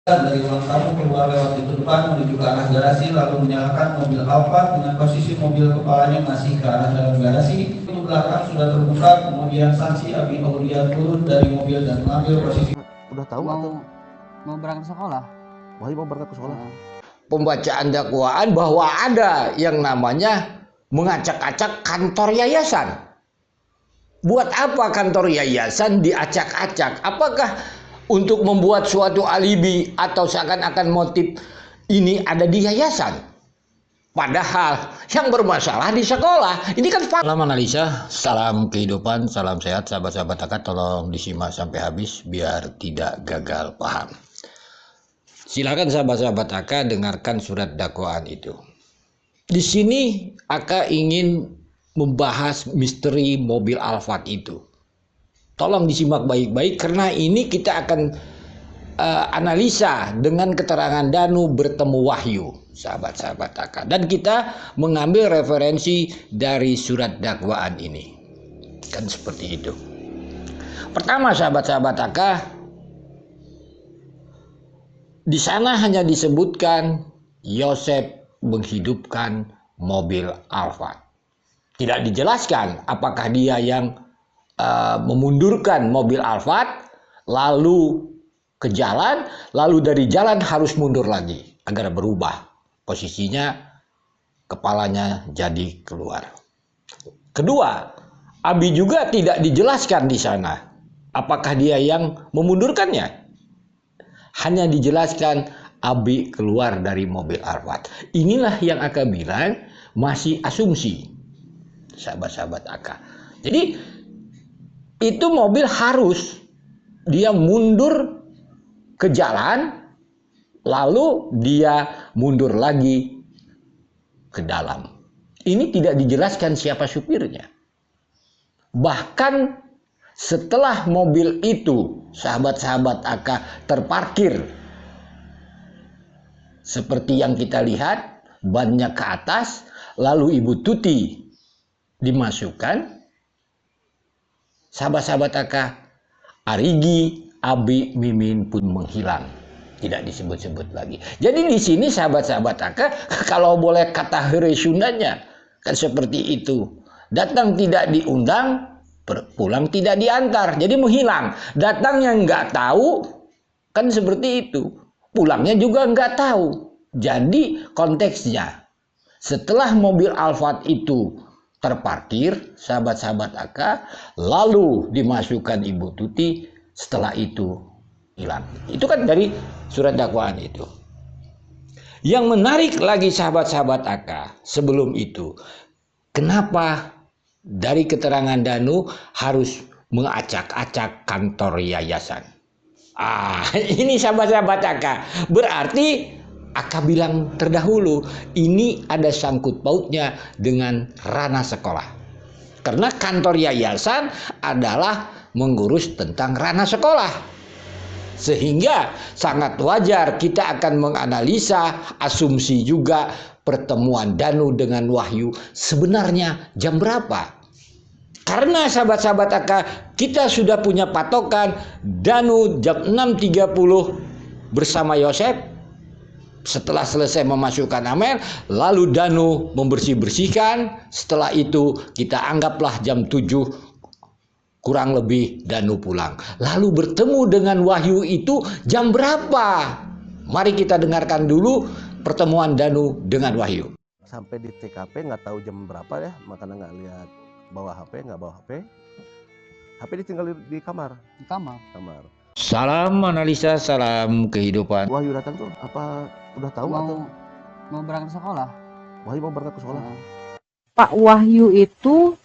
Dari ruang tamu keluar lewat pintu depan menuju ke arah garasi, lalu menyalakan mobil Alphard dengan posisi mobil kepalanya masih ke arah dalam garasi. Pintu belakang sudah terbuka, kemudian saksi Abi Aulia turun dari mobil dan mengambil posisi. Udah tahu atau mau berangkat sekolah? Wahyu mau berangkat ke sekolah. Pembacaan dakwaan bahwa ada yang namanya mengacak-acak kantor yayasan. Buat apa kantor yayasan diacak-acak? Apakah untuk membuat suatu alibi atau seakan-akan motif ini ada di yayasan? Padahal yang bermasalah di sekolah. Ini kan salam analisa, salam kehidupan, salam sehat, sahabat-sahabat akad, tolong disimak sampai habis biar tidak gagal paham. Silakan sahabat-sahabat akad dengarkan surat dakwaan itu. Di sini akad ingin membahas misteri mobil Alphard itu. Tolong disimak baik-baik karena ini kita akan analisa dengan keterangan Danu bertemu Wahyu, sahabat-sahabat akad. Dan kita mengambil referensi dari surat dakwaan ini. Kan seperti itu. Pertama sahabat-sahabat akad, di sana hanya disebutkan Yosef menghidupkan mobil Alphard. Tidak dijelaskan apakah dia yang memundurkan mobil Alphard lalu ke jalan, lalu dari jalan harus mundur lagi agar berubah posisinya, kepalanya jadi keluar. Kedua, Abi juga tidak dijelaskan di sana apakah dia yang memundurkannya. Hanya dijelaskan Abi keluar dari mobil Alphard. Inilah yang akan bilang masih asumsi, sahabat-sahabat akad. Jadi itu mobil harus dia mundur ke jalan, lalu dia mundur lagi ke dalam. Ini tidak dijelaskan siapa supirnya. Bahkan setelah mobil itu, sahabat-sahabat akad, terparkir seperti yang kita lihat, bannya ke atas, lalu Ibu Tuti dimasukkan, sahabat-sahabat akad, Arigi, Abi, Mimin pun menghilang. Tidak disebut-sebut lagi. Jadi di sini sahabat-sahabat akad, kalau boleh kata Hore Sundanya, kan seperti itu. Datang tidak diundang, pulang tidak diantar. Jadi menghilang. Datangnya nggak tahu, kan seperti itu. Pulangnya juga nggak tahu. Jadi konteksnya, setelah mobil Alphard itu terparkir, sahabat-sahabat akad, lalu dimasukkan Ibu Tuti, setelah itu hilang. Itu kan dari surat dakwaan itu. Yang menarik lagi sahabat-sahabat akad, sebelum itu, kenapa dari keterangan Danu harus mengacak-acak kantor yayasan? Ini sahabat-sahabat akad, berarti akad bilang terdahulu, ini ada sangkut pautnya dengan ranah sekolah. Karena kantor yayasan adalah mengurus tentang ranah sekolah. Sehingga sangat wajar kita akan menganalisa, asumsi juga pertemuan Danu dengan Wahyu sebenarnya jam berapa. Karena sahabat-sahabat akad, kita sudah punya patokan Danu jam 6.30 bersama Yosef. Setelah selesai memasukkan Amel, lalu Danu membersih-bersihkan. Setelah itu kita anggaplah jam 7 kurang lebih Danu pulang. Lalu bertemu dengan Wahyu itu jam berapa? Mari kita dengarkan dulu pertemuan Danu dengan Wahyu. Sampai di TKP nggak tahu jam berapa ya, makanya nggak lihat bawa HP, nggak bawa HP. HP ditinggal di kamar. Di kamar. Salam analisa, salam kehidupan. Wahyu datang tuh apa udah tahu atau Mau berangkat sekolah? Wahyu mau berangkat ke sekolah. Pak Wahyu itu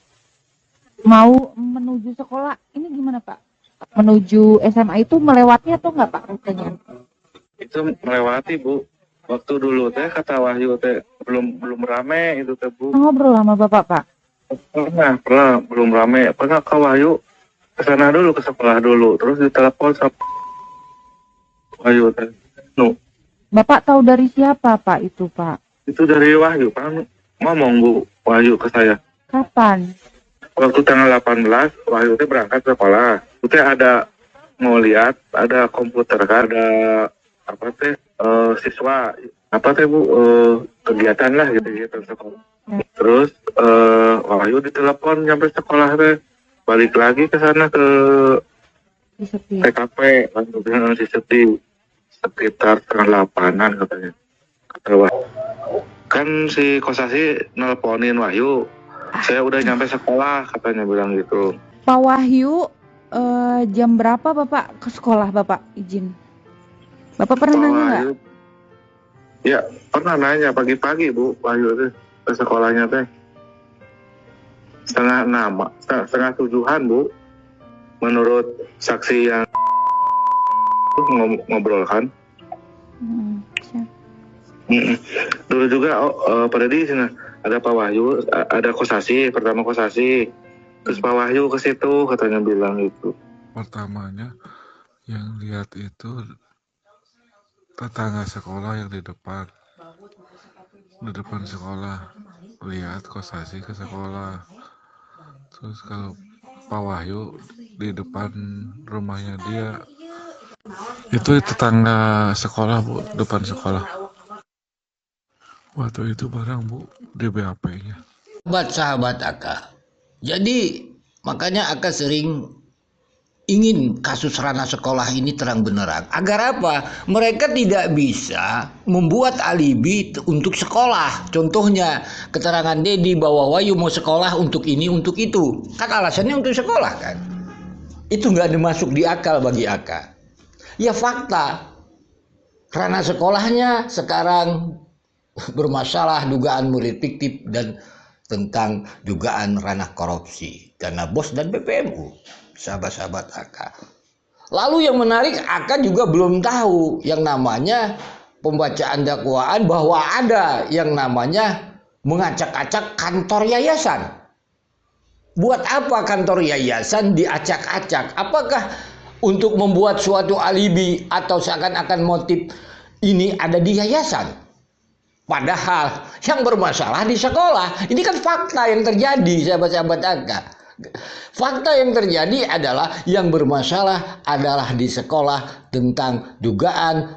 mau menuju sekolah, ini gimana Pak? Menuju SMA itu melewati atau enggak Pak rutenya? Itu melewati Bu. Waktu dulu teh kata Wahyu teh belum rame itu teh Bu. Ngobrol sama Bapak Pak? Pernah belum rame. Pernah ke Wahyu ke sana dulu, ke sekolah dulu, terus ditelepon sama Wahyu teh. Bapak tahu dari siapa Pak itu Pak? Itu dari Wahyu kan ngomong Bu Wahyu ke saya. Kapan? Waktu tanggal 18 Wahyu teh berangkat ke sekolah. Itu ada mau lihat ada komputer kan, ada siswa Bu, kegiatan lah gitu sekolah. Terus Wahyu ditelepon nyampe sekolah teh, balik lagi ke sana ke TKP langsung si Seti sekitar 7:30 katanya. Kata Wahyu. Kan si Kosasi nelponin Wahyu, saya udah nyampe sekolah katanya bilang gitu. Pak Wahyu, jam berapa Bapak ke sekolah Bapak izin? Bapak pernah nanya nggak? Ya, pernah nanya pagi-pagi Bu, Wahyu tuh ke sekolahnya teh. Setengah 7-an Bu, menurut saksi yang ngobrol kan. Dulu juga pada di sini ada Pak Wahyu, ada Kosasi, pertama Kosasi, terus Pak Wahyu ke situ katanya bilang itu. Pertamanya yang lihat itu tetangga sekolah yang di depan sekolah, lihat Kosasi ke sekolah. Terus kalau Pak Wahyu di depan rumahnya dia, itu tetangga sekolah Bu, depan sekolah. Waktu itu barang Bu di BAP-nya. Sahabat Aka. Jadi makanya Aka sering ingin kasus ranah sekolah ini terang benerang. Agar apa? Mereka tidak bisa membuat alibi untuk sekolah. Contohnya keterangan Dedi bahwa Wahyu mau sekolah untuk ini, untuk itu. Kan alasannya untuk sekolah kan. Itu nggak masuk di akal bagi Aka. Ya fakta. Ranah sekolahnya sekarang bermasalah, dugaan murid fiktif dan tentang dugaan ranah korupsi dana BOS dan BPMU. Sahabat-sahabat Aka. Lalu yang menarik, Aka juga belum tahu yang namanya pembacaan dakwaan bahwa ada yang namanya mengacak-acak kantor yayasan. Buat apa kantor yayasan diacak-acak? Apakah untuk membuat suatu alibi atau seakan-akan motif ini ada di yayasan? Padahal yang bermasalah di sekolah. Ini kan fakta yang terjadi, sahabat-sahabat Aka. Fakta yang terjadi adalah yang bermasalah adalah di sekolah tentang dugaan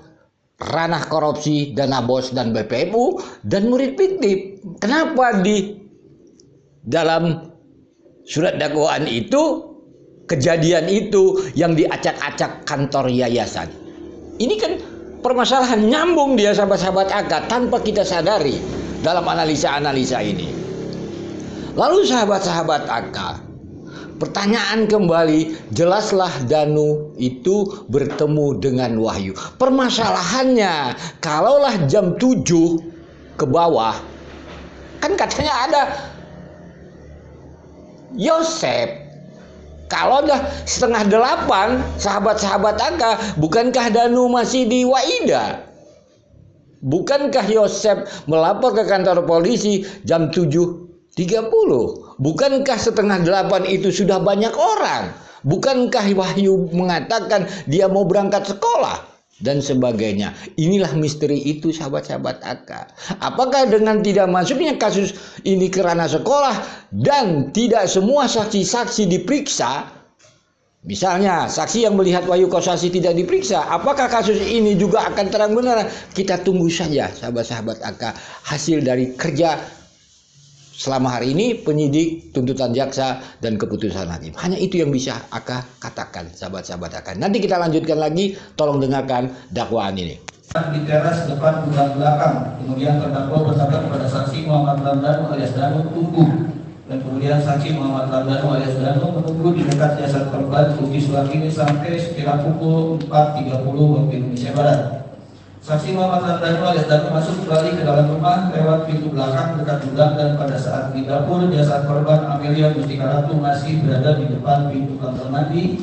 ranah korupsi dana BOS dan BPMU dan murid fiktif. Kenapa di dalam surat dakwaan itu kejadian itu yang diacak-acak kantor yayasan? Ini kan permasalahan nyambung dia sahabat-sahabat Aka tanpa kita sadari dalam analisa-analisa ini. Lalu sahabat-sahabat Aka, pertanyaan kembali, jelaslah Danu itu bertemu dengan Wahyu. Permasalahannya, kalaulah jam 7 ke bawah, kan katanya ada Yosep. Kalau udah 7:30, sahabat-sahabat Aka, bukankah Danu masih di Waida? Bukankah Yosep melapor ke kantor polisi jam 7:30? Bukankah 7:30 itu sudah banyak orang? Bukankah Wahyu mengatakan dia mau berangkat sekolah? Dan sebagainya. Inilah misteri itu sahabat-sahabat Aka. Apakah dengan tidak masuknya kasus ini ke ranah sekolah dan tidak semua saksi-saksi diperiksa, misalnya saksi yang melihat Wahyu Kosasi tidak diperiksa, apakah kasus ini juga akan terang benerang? Kita tunggu saja sahabat-sahabat Aka hasil dari kerja selama hari ini penyidik, tuntutan jaksa, dan keputusan hakim. Hanya itu yang bisa Aka katakan, sahabat-sahabat Aka. Nanti kita lanjutkan lagi, tolong dengarkan dakwaan ini. Di teras depan gudang belakang, kemudian terdakwa berkata kepada saksi Muhammad Ramdhanu alias Danu tunggu, dan kemudian saksi Muhammad Ramdhanu alias Danu menunggu di dekat jasad korban Ugi Sulakini sampai sekira pukul 4.30 waktu Indonesia Barat. Saksi Muhammad Ramdhanu alias Danu masuk kembali ke dalam rumah lewat pintu belakang dekat gudang, dan pada saat di dapur jasad korban Amelia Mustika Ratu masih berada di depan pintu kamar mandi,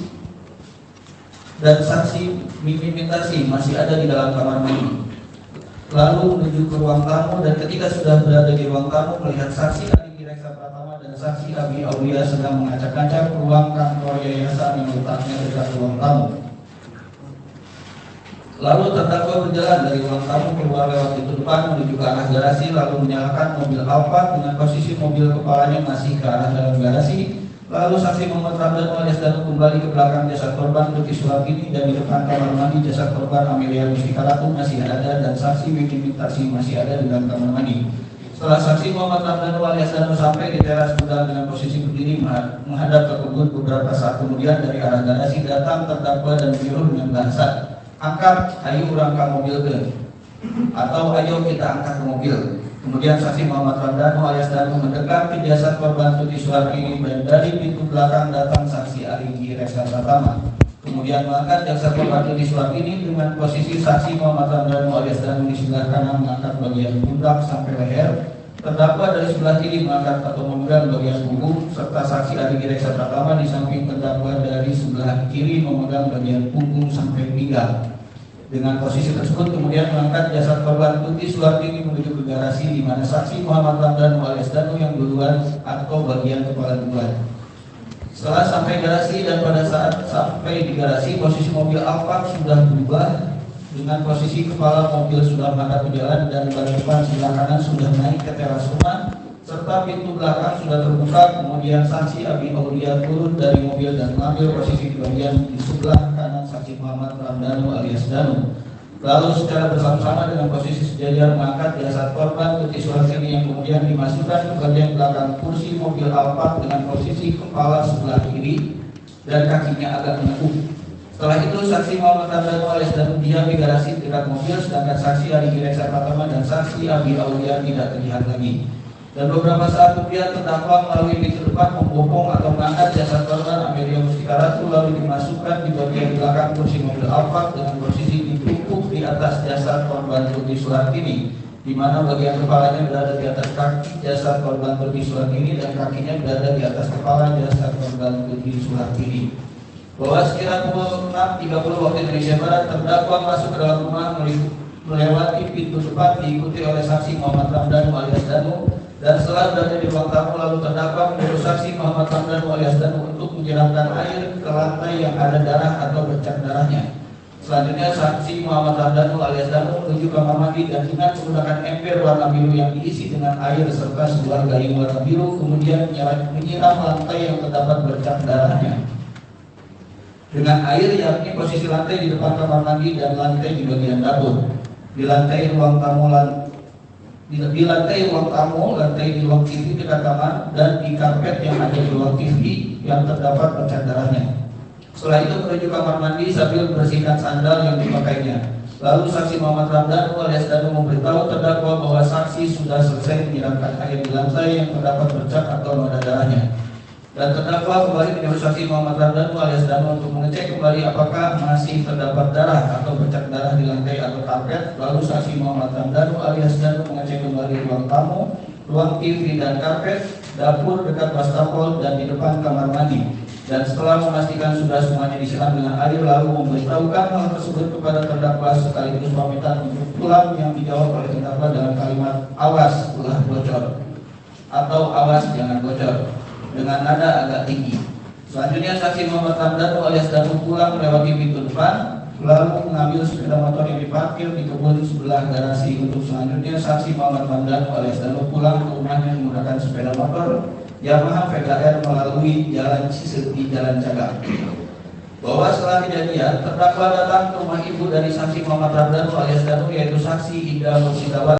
dan saksi Mimi Mintasi masih ada di dalam kamar mandi. Lalu menuju ke ruang tamu, dan ketika sudah berada di ruang tamu melihat saksi Adi Reksa Pratama dan saksi Abi Aulia sedang mengacak-acak ruang kantor yayasan yang letaknya dekat ruang tamu. Lalu terdakwa berjalan dari ruang tamu keluar lewat pintu depan menuju ke arah garasi, lalu menyalakan mobil Alphard dengan posisi mobil kepalanya masih ke arah dalam garasi. Lalu saksi Muhammad Ramdan alias Danu kembali ke belakang jasad korban Tuti Sulakini dan di depan kamar mandi jasad korban Amelia Mustika Ratu masih ada dan saksi Wikin Taksi masih ada di dalam kamar mandi. Setelah saksi Muhammad Ramdan alias Danu sampai di teras gudang dengan posisi berdiri menghadap ke kebun, beberapa saat kemudian dari arah garasi datang terdakwa dan menyuruh dengan bahasa, "Angkat, ayo urangkan mobil ke," atau "Ayo kita angkat ke mobil." Kemudian saksi Muhammad Ramdan alias Danu mendekat ke jasad korban Tuti Sulakini dan dari pintu belakang datang saksi Arigi Reksa Pratama. Kemudian mengangkat jasad korban Tuti Sulakini dengan posisi saksi Muhammad Ramdan alias Danu di sebelah kanan mengangkat bagian pundak sampai leher. Terdakwa dari sebelah kiri mengangkat atau memegang bagian punggung, serta saksi Arigi Reksa Pratama di samping terdakwa dari sebelah kiri memegang bagian punggung sampai pinggang. Dengan posisi tersebut kemudian mengangkat jasad korban Tuti Sulakini menuju ke garasi di mana saksi Muhammad Ramdan alias Danu yang duluan atau bagian kepala duluan. Setelah sampai garasi dan pada saat sampai di garasi posisi mobil Alphard sudah berubah dengan posisi kepala mobil sudah menghadap ke jalan dan ban depan sebelah kanan sudah naik ke teras rumah serta pintu belakang sudah terbuka. Kemudian saksi Abi Aulia turun dari mobil dan mengambil posisi di bagian di sebelah kanan saksi Muhammad Ramdan alias Danu. Lalu secara bersama-sama dengan posisi sejajar mengangkat jasad korban Tuti Sulakini yang kemudian dimasukkan ke bagian belakang kursi mobil Alphard dengan posisi kepala sebelah kiri dan kakinya agak menekuk. Setelah itu saksi Muhammad Ramdan alias Danu diam di garasi dekat mobil, sedangkan saksi Arigi Reksa Pratama dan saksi Abi Aulia tidak terlihat lagi. Dan beberapa saat kemudian terdakwa melalui pintu depan membopong atau mengangkat jasad korban Amelia Mustika Ratu lalu dimasukkan di bagian belakang kursi mobil Alphard dengan posisi ditumpuk di atas jasad korban Tuti Sulakini, di mana bagian kepalanya berada di atas kaki jasad korban Tuti Sulakini dan kakinya berada di atas kepala jasad korban Tuti Sulakini. Bahwa sekira pukul 6.30 waktu Indonesia Barat terdakwa masuk ke dalam rumah melewati pintu depan diikuti oleh saksi Muhammad Ramdan alias Danu. Dan setelah berada di ruang tamu lalu terdakwa menyuruh saksi Muhammad Ramdan alias Danu untuk menyiramkan air ke lantai yang ada darah atau bercak darahnya. Selanjutnya saksi Muhammad Ramdan alias Danu menuju kamar mandi dan dengan menggunakan ember warna biru yang diisi dengan air serta sebuah gayung warna biru kemudian menyiram lantai yang terdapat bercak darahnya dengan air, yakni posisi lantai di depan kamar mandi dan lantai di bagian dapur. Di lantai ruang tamu, lantai di ruang TV dekat kamar, dan di karpet yang ada di ruang TV yang terdapat bercak darahnya. Setelah itu menuju kamar mandi sambil membersihkan sandal yang dipakainya. Lalu saksi Muhammad Ramdan alias Danu memberitahu terdakwa bahwa saksi sudah selesai menyiramkan air di lantai yang terdapat bercak atau noda darahnya. Dan terdakwa kembali menyuruh saksi Muhammad Ramdan alias Danu untuk mengecek kembali apakah masih terdapat darah atau bercak darah di lantai atau karpet. Lalu saksi Muhammad Ramdan alias Danu mengecek kembali ruang tamu, ruang TV dan karpet, dapur dekat wastafel dan di depan kamar mandi. Dan setelah memastikan sudah semuanya disiram dengan air lalu memberitahukan hal tersebut kepada terdakwa sekaligus pamitan untuk pulang yang dijawab oleh terdakwa dengan kalimat "awas ulah bocor" atau "awas jangan bocor" dengan nada agak tinggi. Selanjutnya saksi Muhammad Ramdan alias Danu pulang melewati pintu depan lalu mengambil sepeda motor yang diparkir di kebun sebelah garasi. Untuk selanjutnya saksi Muhammad Ramdan alias Danu pulang ke rumahnya menggunakan sepeda motor Yamaha Vega R melalui jalan Ciseti, Jalan Cagak. Bahwa setelah kejadian terdakwa datang ke rumah ibu dari saksi Muhammad Ramdan alias Danu yaitu saksi Ida Mursitawati